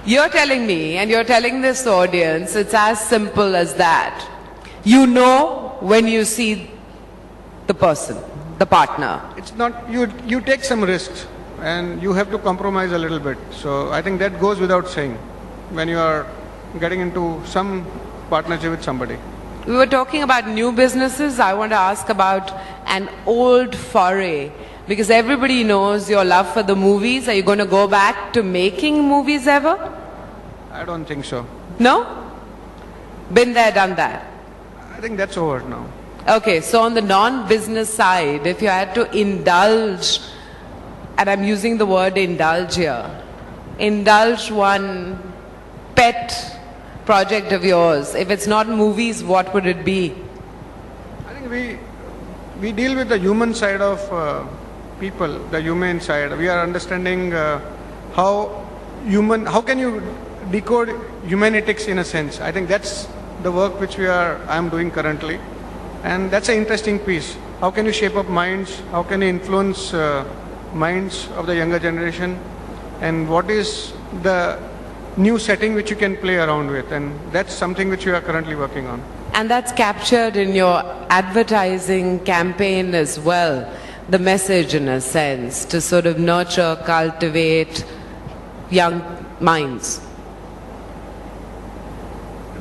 You're telling me, and you're telling this audience, it's as simple as that. You know when you see the person, the partner. It's not, you take some risks and you have to compromise a little bit. So I think that goes without saying when you are getting into some partnership with somebody. We were talking about new businesses. I want to ask about an old foray, because everybody knows your love for the movies. Are you going to go back to making movies ever? I don't think so. No? Been there, done that. I think that's over now. Okay, so on the non-business side, if you had to indulge, and I'm using the word indulge here, indulge one pet project of yours, if it's not movies, what would it be? I think we deal with the human side of people, the humane side. We are understanding how can you decode humanetics in a sense. I think that's the work which I'm doing currently. And that's an interesting piece. How can you shape up minds? How can you influence minds of the younger generation? And what is the new setting which you can play around with? And that's something which we are currently working on. And that's captured in your advertising campaign as well, the message in a sense, to sort of nurture, cultivate young minds.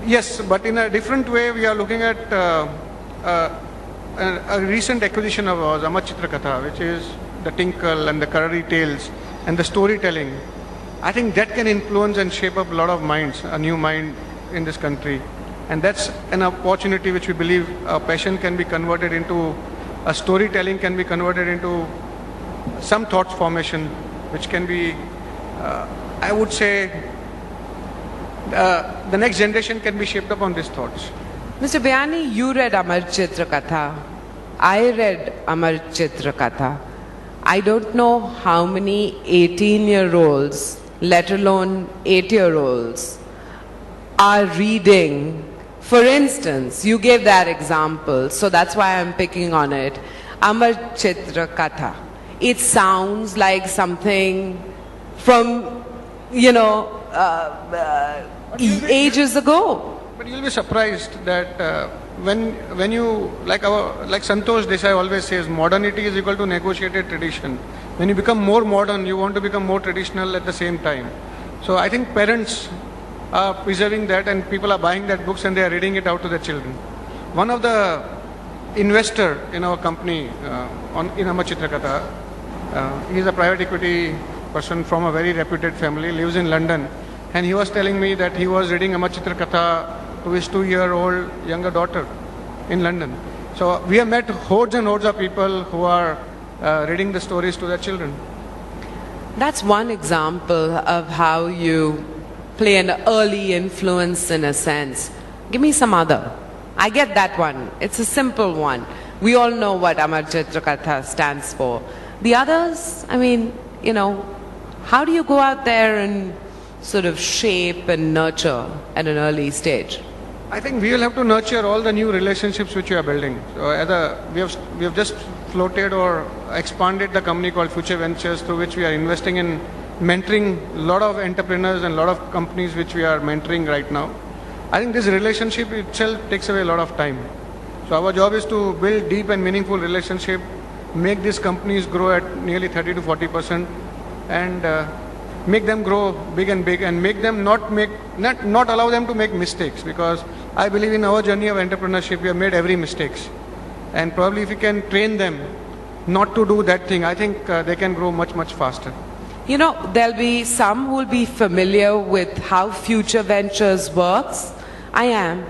Yes, but in a different way. We are looking at a recent acquisition of ours, Amar Chitra Katha, which is the tinkle and the Karari tales and the storytelling. I think that can influence and shape up a lot of minds, a new mind in this country. And that's an opportunity which we believe a passion can be converted into, a storytelling can be converted into some thought formation, which can be, I would say, the next generation can be shaped up on these thoughts. Mr. Bayani, you read Amar Chitra Katha. I read Amar Chitra Katha. I don't know how many 18-year-olds, let alone 8-year-olds, are reading. For instance, you gave that example, so that's why I'm picking on it. Amar Chitra Katha. It sounds like something from, ages ago. But you'll be surprised that when you, like Santosh Desai always says, modernity is equal to negotiated tradition. When you become more modern, you want to become more traditional at the same time. So I think parents are preserving that, and people are buying that books and they are reading it out to their children. One of the investor in our company, in Amar Chitra Katha, he is a private equity person from a very reputed family, lives in London, and he was telling me that he was reading Amar Chitra Katha to his 2-year-old younger daughter in London. So we have met hordes and hordes of people who are reading the stories to their children. That's one example of how you play an early influence in a sense. Give me some other. I get that one. It's a simple one. We all know what Amar Chitra Katha stands for. The others, how do you go out there and sort of shape and nurture at an early stage? I think we will have to nurture all the new relationships which we are building. So we have just floated or expanded the company called Future Ventures, through which we are investing in mentoring a lot of entrepreneurs and a lot of companies which we are mentoring right now. I think this relationship itself takes away a lot of time. So our job is to build deep and meaningful relationship, make these companies grow at nearly 30 to 40%, and make them grow big and big, and make them not allow them to make mistakes, because I believe in our journey of entrepreneurship we have made every mistakes, and probably if we can train them not to do that thing, I think they can grow much, much faster. There'll be some who will be familiar with how Future Ventures works. I am,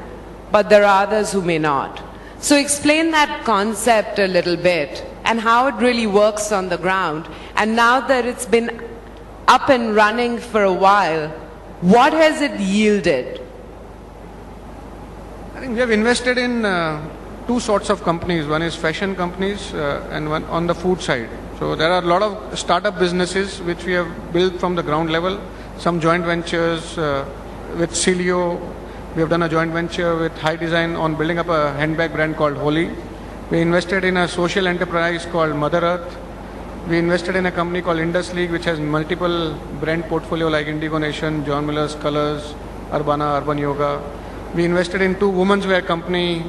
but there are others who may not. So explain that concept a little bit and how it really works on the ground. And now that it's been up and running for a while, what has it yielded? I think we have invested in two sorts of companies. One is fashion companies and one on the food side. So there are a lot of startup businesses which we have built from the ground level. Some joint ventures with Celio. We have done a joint venture with High Design on building up a handbag brand called Holy. We invested in a social enterprise called Mother Earth. We invested in a company called Indus League, which has multiple brand portfolio like Indigo Nation, John Miller's Colors, Urbana, Urban Yoga. We invested in two women's wear company,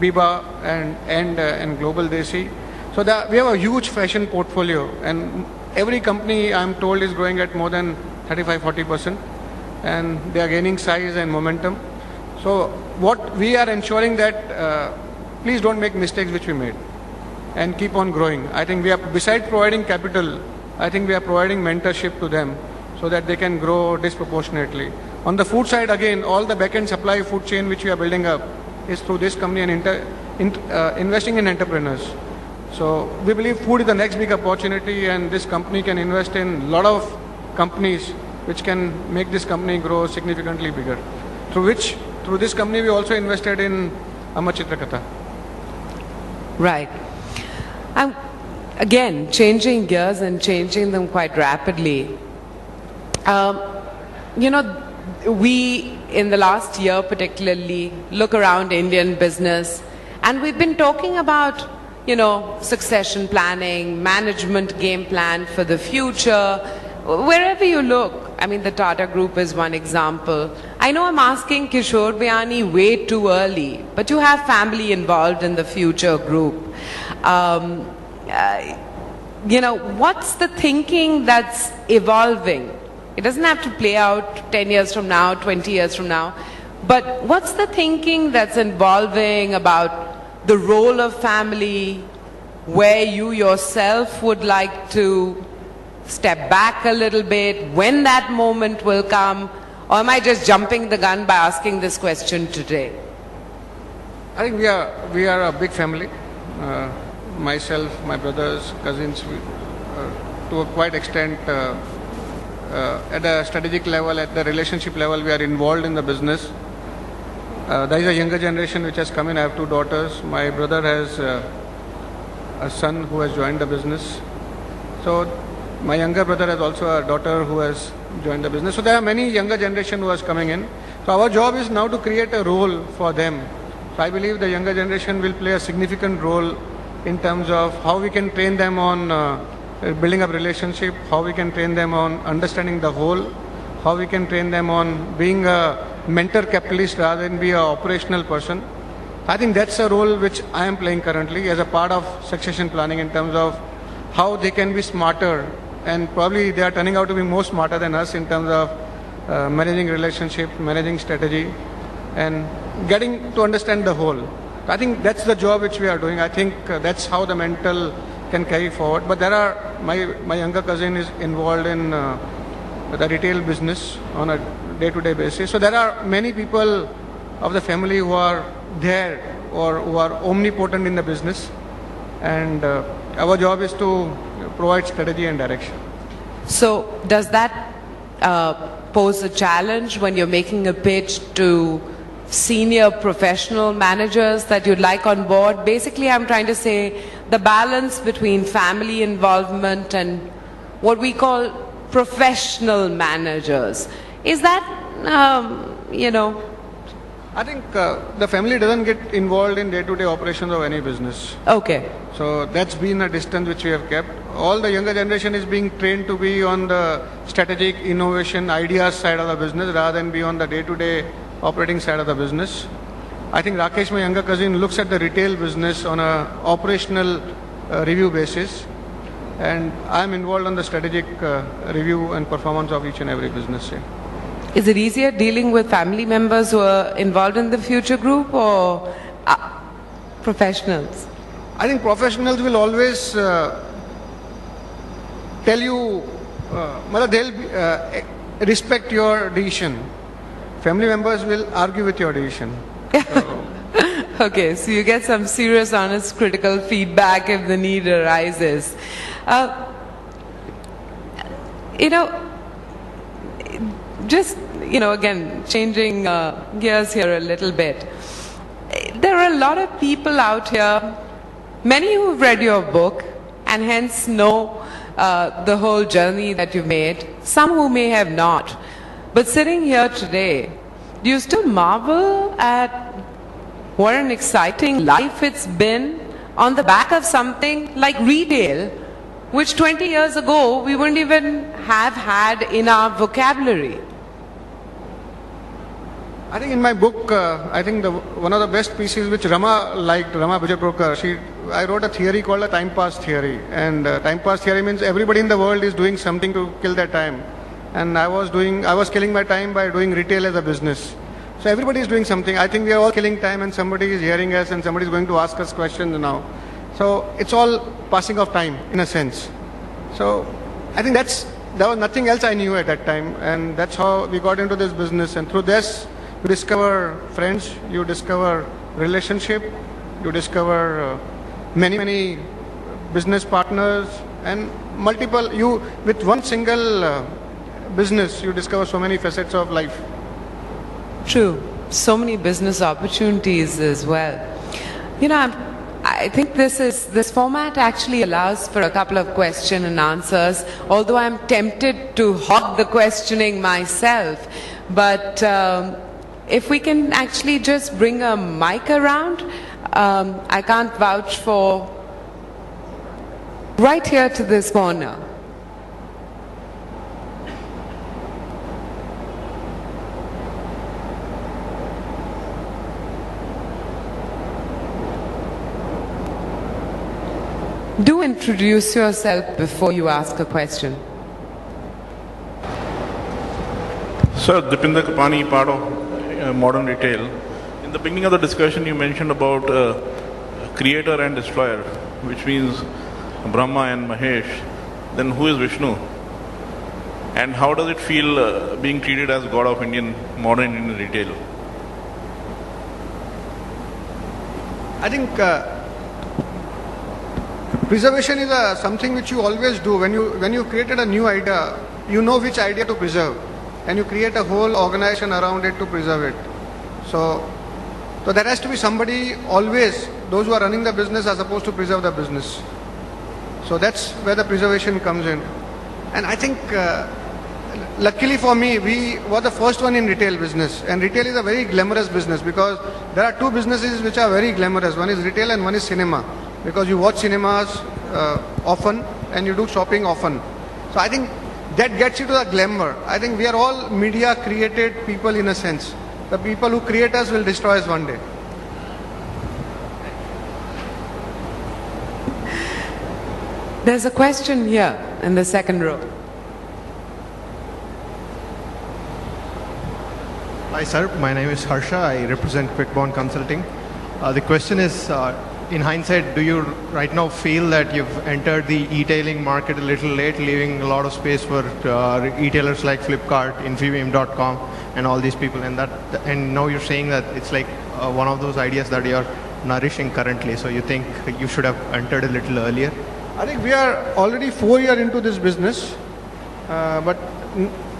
Biba and Global Desi. So we have a huge fashion portfolio, and every company I'm told is growing at more than 35-40%, and they are gaining size and momentum. So what we are ensuring that please don't make mistakes which we made, and keep on growing. I think we are, besides providing capital, I think we are providing mentorship to them so that they can grow disproportionately. On the food side, again, all the back-end supply food chain which we are building up is through this company and investing in entrepreneurs. So we believe food is the next big opportunity, and this company can invest in a lot of companies which can make this company grow significantly bigger. Through this company, we also invested in Amar Chitrakatha. Right. Again, changing gears and changing them quite rapidly. We, in the last year particularly, look around Indian business, and we've been talking about, succession planning, management game plan for the future. Wherever you look, I mean, the Tata Group is one example. I know I'm asking Kishore Biyani way too early, but you have family involved in the Future Group. What's the thinking that's evolving? It doesn't have to play out 10 years from now, 20 years from now, but what's the thinking that's evolving about the role of family, where you yourself would like to step back a little bit, when that moment will come, or am I just jumping the gun by asking this question today? I think we are a big family. Myself, my brothers, cousins, to a quite extent, at a strategic level, at the relationship level, we are involved in the business. There is a younger generation which has come in. I have two daughters. My brother has a son who has joined the business. So my younger brother has also a daughter who has joined the business. So there are many younger generation who is coming in. So our job is now to create a role for them. So I believe the younger generation will play a significant role in terms of how we can train them on building up relationship, how we can train them on understanding the whole, how we can train them on being a mentor capitalist rather than be an operational person. I think that's a role which I am playing currently as a part of succession planning in terms of how they can be smarter, and probably they are turning out to be more smarter than us in terms of managing relationship, managing strategy, and getting to understand the whole. I think that's the job which we are doing. I think that's how the mental can carry forward. But there are, my younger cousin is involved in the retail business on a day-to-day basis. So there are many people of the family who are there or who are omnipotent in the business. And our job is to provide strategy and direction. So does that pose a challenge when you're making a pitch to senior professional managers that you'd like on board? Basically, I'm trying to say the balance between family involvement and what we call professional managers. Is that, I think the family doesn't get involved in day-to-day operations of any business. Okay. So that's been a distance which we have kept. All the younger generation is being trained to be on the strategic innovation ideas side of the business rather than be on the day-to-day operating side of the business. I think Rakesh, my younger cousin, looks at the retail business on a operational review basis, and I'm involved on the strategic review and performance of each and every business. Yeah. Is it easier dealing with family members who are involved in the Future Group or professionals? I think professionals will always tell you, they'll respect your decision. Family members will argue with your decision. Okay, so you get some serious, honest, critical feedback if the need arises. Again, changing gears here a little bit. There are a lot of people out here, many who have read your book and hence know the whole journey that you've made, some who may have not. But sitting here today, do you still marvel at what an exciting life it's been on the back of something like retail, which 20 years ago we wouldn't even have had in our vocabulary. I think in my book, I think one of the best pieces which Rama liked, Rama Bijapurkar, I wrote a theory called the time pass theory. And time pass theory means everybody in the world is doing something to kill their time. And I was killing my time by doing retail as a business. So everybody is doing something. I think we are all killing time and somebody is hearing us and somebody is going to ask us questions now. So it's all passing of time in a sense. So I think there was nothing else I knew at that time. And that's how we got into this business. And through this, you discover friends, you discover relationship, you discover many business partners and with one single business, you discover so many facets of life. True. So many business opportunities as well. You know, I think this format actually allows for a couple of question and answers, although I'm tempted to hog the questioning myself. But if we can actually just bring a mic around, I can't vouch for right here to this corner. Do introduce yourself before you ask a question. Sir, Dipinder Kapani, part of modern retail. In the beginning of the discussion, you mentioned about creator and destroyer, which means Brahma and Mahesh. Then who is Vishnu? And how does it feel being treated as God of modern Indian retail? I think preservation is something which you always do. When you created a new idea, you know which idea to preserve. And you create a whole organization around it to preserve it. So there has to be somebody always, those who are running the business are supposed to preserve the business. So that's where the preservation comes in. And I think, luckily for me, we were the first one in retail business. And retail is a very glamorous business because there are two businesses which are very glamorous. One is retail and one is cinema. Because you watch cinemas often and you do shopping often. So I think that gets you to the glamour. I think we are all media created people in a sense. The people who create us will destroy us one day. There's a question here in the second row. Hi sir, my name is Harsha. I represent Quickbond Consulting. The question is, in hindsight, do you right now feel that you've entered the e-tailing market a little late, leaving a lot of space for retailers like Flipkart, Infibeam.com, and all these people? And now you're saying that it's like one of those ideas that you're nourishing currently. So you think you should have entered a little earlier? I think we are already 4 years into this business, but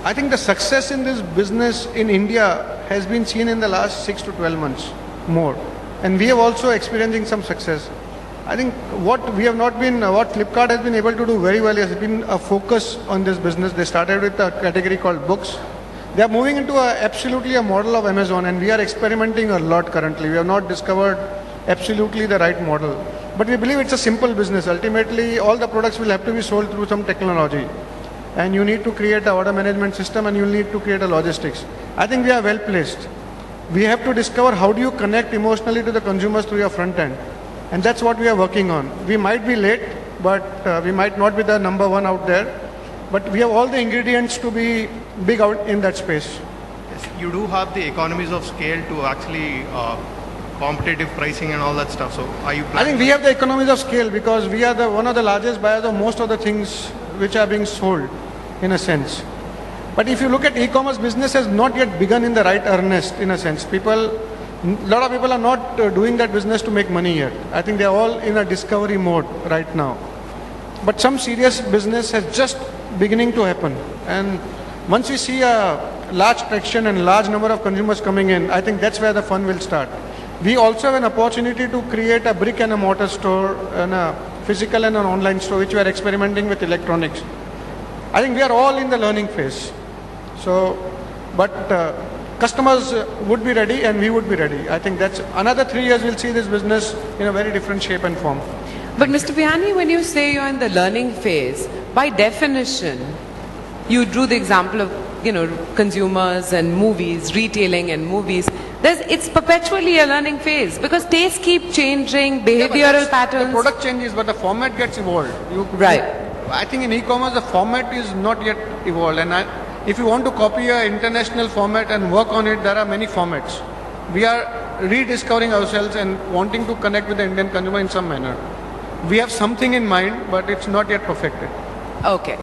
I think the success in this business in India has been seen in the last 6 to 12 months more. And we have also experiencing some success. I think what Flipkart has been able to do very well has been a focus on this business. They started with a category called books. They are moving into absolutely a model of Amazon, and we are experimenting a lot currently. We have not discovered absolutely the right model. But we believe it's a simple business. Ultimately, all the products will have to be sold through some technology. And you need to create an order management system and you need to create a logistics. I think we are well placed. We have to discover how do you connect emotionally to the consumers through your front end. And that's what we are working on. We might be late, but we might not be the number one out there. But we have all the ingredients to be big out in that space. Yes, you do have the economies of scale to actually competitive pricing and all that stuff. So are you planning? I think we have the economies of scale because we are one of the largest buyers of most of the things which are being sold in a sense. But if you look at e-commerce, business has not yet begun in the right earnest in a sense. A lot of people are not doing that business to make money yet. I think they are all in a discovery mode right now. But some serious business has just beginning to happen. And once we see a large traction and large number of consumers coming in, I think that's where the fun will start. We also have an opportunity to create a brick and a mortar store and a physical and an online store, which we are experimenting with electronics. I think we are all in the learning phase. But customers would be ready and we would be ready. I think that's another 3 years we'll see this business in a very different shape and form. But Mr. Bihani, when you say you're in the learning phase, by definition, you drew the example of, consumers and movies, retailing and movies. It's perpetually a learning phase because tastes keep changing, behavioral patterns. The product changes, but the format gets evolved. Right. I think in e-commerce, the format is not yet evolved. And if you want to copy an international format and work on it, there are many formats. We are rediscovering ourselves and wanting to connect with the Indian consumer in some manner. We have something in mind, but it's not yet perfected. Okay.